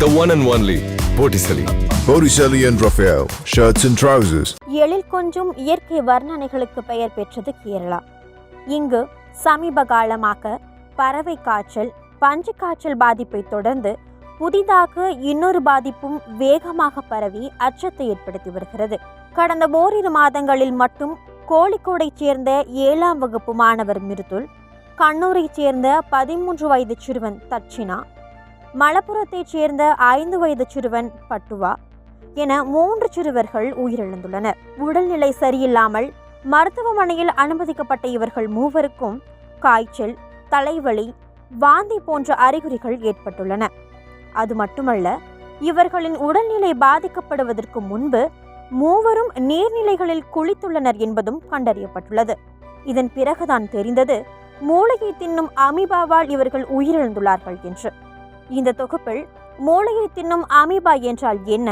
The one and only Botticelli. Botticelli and Raphael, shirts and trousers. எழில் கொஞ்சும் இயற்கை வர்ணனைகளுக்கு பெயர் பெற்றது கேரளா. இங்கு சமீப காலமாக பறவை காய்ச்சல், பஞ்சு காய்ச்சல் பாதிப்பை தொடர்ந்து புதிதாக இன்னொரு பாதிப்பும் வேகமாக பரவி அச்சத்தை ஏற்படுத்தி வருகிறது. கடந்த ஓரிரு மாதங்களில் மட்டும் கோழிக்கோடைச் சேர்ந்த 7ஆம் வகுப்பு மாணவர் மிருதுல், கண்ணூரைச் சேர்ந்த 13 வயது சிறுவன் தட்சிணா, மலப்புரத்தைச் சேர்ந்த 5 வயது சிறுவன் பட்டுவா என 3 சிறுவர்கள் உயிரிழந்துள்ளனர். உடல்நிலை சரியில்லாமல் மருத்துவமனையில் அனுமதிக்கப்பட்ட இவர்கள் மூவருக்கும் காய்ச்சல், தலைவலி, வாந்தி போன்ற அறிகுறிகள் ஏற்பட்டுள்ளன. அது மட்டுமல்ல, இவர்களின் உடல்நிலை பாதிக்கப்படுவதற்கு முன்பு மூவரும் நீர்நிலைகளில் குளித்துள்ளனர் என்பதும் கண்டறியப்பட்டுள்ளது. இதன் பிறகுதான் தெரிந்தது மூளையை தின்னும் அமீபாவால் இவர்கள் உயிரிழந்துள்ளார்கள் என்று. இந்த தொகுப்பில் மூளையை தின்னும் அமீபா என்றால் என்ன,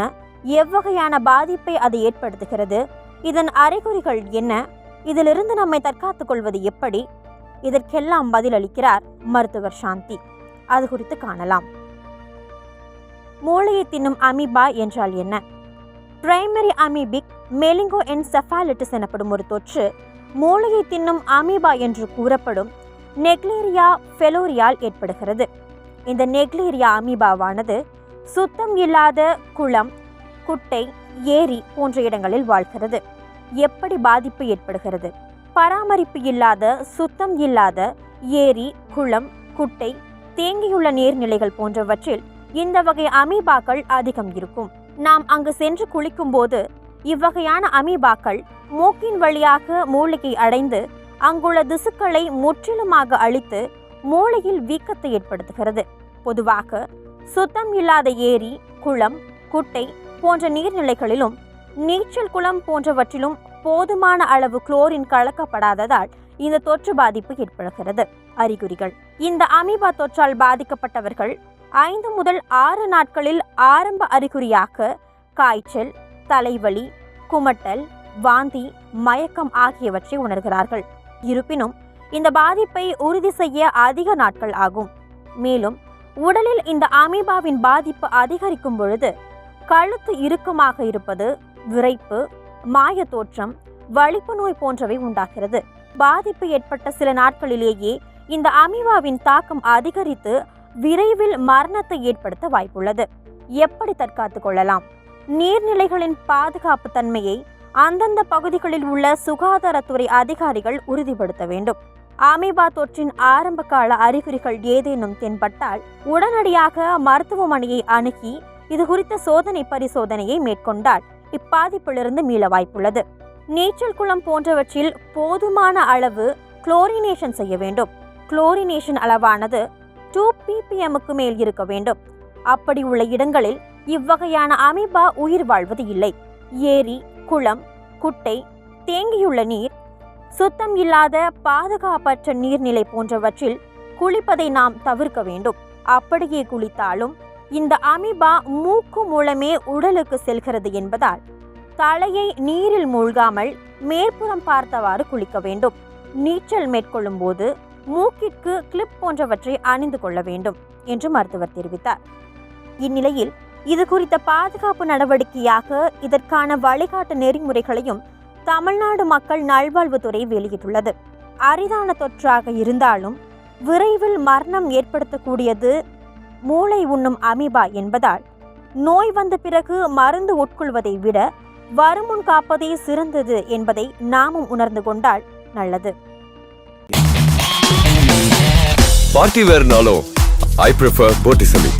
எவ்வகையான பாதிப்பை அது ஏற்படுத்துகிறது, இதன் அறிகுறிகள் என்ன, இதிலிருந்து நம்மை தற்காத்துக் கொள்வது எப்படி, இதற்கெல்லாம் பதிலளிக்கிறார் மருத்துவர் சாந்தி. அது குறித்து காணலாம். மூளையை தின்னும் அமீபா என்றால் என்ன? பிரைமரி அமீபிக் மெலிங்கோஎன்செஃபாலிட்டிஸ் எனப்படும் ஒரு தொற்று மூளையை தின்னும் அமீபா என்று கூறப்படும் நெக்லேரியா ஃபெலோரியால் ஏற்படுகிறது. இந்த நெக்லேரியா அமீபாவானது சுத்தம் இல்லாத குளம், குட்டை, ஏரி போன்ற இடங்களில் வாழ்கிறது. எப்படி பாதிப்பு ஏற்படுகிறது? பராமரிப்பு இல்லாத, சுத்தம் இல்லாத ஏரி, குளம், குட்டை, தேங்கியுள்ள நீர்நிலைகள் போன்றவற்றில் இந்த வகை அமீபாக்கள் அதிகம் இருக்கும். நாம் அங்கு சென்று குளிக்கும் போது இவ்வகையான அமீபாக்கள் மூக்கின் வழியாக மூளையை அடைந்து அங்குள்ள திசுக்களை முற்றிலுமாக அழித்து மூளையில் வீக்கத்தை ஏற்படுத்துகிறது. பொதுவாக சுத்தம் இல்லாத ஏரி, குளம், குட்டை போன்ற நீர்நிலைகளிலும் நீச்சல் குளம் போன்றவற்றிலும் போதுமான அளவு குளோரின் கலக்கப்படாததால் இந்த தொற்று பாதிப்பு ஏற்படுகிறது. அறிகுறிகள்: இந்த அமீபா தொற்றால் பாதிக்கப்பட்டவர்கள் 5 முதல் 6 நாட்களில் ஆரம்ப அறிகுறியாக காய்ச்சல், தலைவலி, குமட்டல், வாந்தி, மயக்கம் ஆகியவற்றை உணர்கிறார்கள். இருப்பினும் இந்த பாதிப்பை உறுதி செய்ய அதிக நாட்கள் ஆகும். மேலும் உடலில் இந்த அமீபாவின் பாதிப்பு அதிகரிக்கும் பொழுது கழுத்து இறுக்கமாக இருப்பது, விரைப்பு, மாய தோற்றம், வலிப்பு நோய் போன்றவை உண்டாகிறது. பாதிப்பு ஏற்பட்ட சில நாட்களிலேயே இந்த அமீபாவின் தாக்கம் அதிகரித்து விரைவில் மரணத்தை ஏற்படுத்த வாய்ப்புள்ளது. எப்படி தற்காத்துக் கொள்ளலாம்? நீர்நிலைகளின் பாதுகாப்பு தன்மையை அந்தந்த பகுதிகளில் உள்ள சுகாதாரத்துறை அதிகாரிகள் உறுதிப்படுத்த வேண்டும். அமீபா தொற்றின் ஆரம்ப கால அறிகுறிகள் ஏதேனும் தென்பட்டால் உடனடியாக மருத்துவமனையை அணுகி இது குறித்த சோதனை பரிசோதனையை மேற்கொண்டால் இப்பாதிப்பிலிருந்து மீள வாய்ப்புள்ளது. நீச்சல் குளம் போன்றவற்றில் போதுமான அளவு குளோரினேஷன் செய்ய வேண்டும். குளோரினேஷன் அளவானது 2 ppmக்கு மேல் இருக்க வேண்டும். அப்படி உள்ள இடங்களில் இவ்வகையான அமீபா உயிர் வாழ்வது இல்லை. ஏரி, குளம், குட்டை, தேங்கியுள்ள நீர், சுத்தம் இல்லாத பாதுகாப்பற்ற நீர்நிலை போன்றவற்றில் குளிப்பதை நாம் தவிர்க்க வேண்டும். அப்படியே குளித்தாலும் இந்த அமீபா மூக்கு மூலமே உடலுக்கு செல்கிறது என்பதால் தலையை நீரில் மூழ்காமல் மேற்புறம் பார்த்தவாறு குளிக்க வேண்டும். நீச்சல் மேற்கொள்ளும் போது மூக்கிற்கு கிளிப் போன்றவற்றை அணிந்து கொள்ள வேண்டும் என்று மருத்துவர் தெரிவித்தார். இந்நிலையில் இது குறித்த பாதுகாப்பு நடவடிக்கையாக இதற்கான வழிகாட்டு நெறிமுறைகளையும் தமிழ்நாடு மக்கள் நல்வாழ்வுத்துறை வெளியிட்டுள்ளது. அரிதான தொற்றாக இருந்தாலும் விரைவில் மரணம் ஏற்படுத்தக்கூடியது மூளை உண்ணும் அமீபா என்பதால் நோய் வந்த பிறகு மருந்து உட்கொள்வதை விட வருமுன் காப்பதே சிறந்தது என்பதை நாமும் உணர்ந்து கொண்டால் நல்லது. பார்ட்டி வேர்னாலும் ஐ ப்ரிஃபர் Botticelli.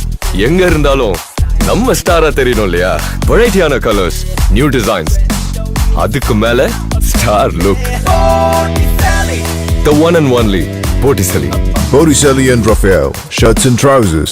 எங்க இருந்தாலும் நம்ம ஸ்டாரா தெரியணும் இல்லையா? வெரைட்டியான கலர்ஸ், நியூ டிசைன்ஸ், அதுக்கு மேல star look. The one and only Botticelli. Botticelli and Raphael, shirts and trousers.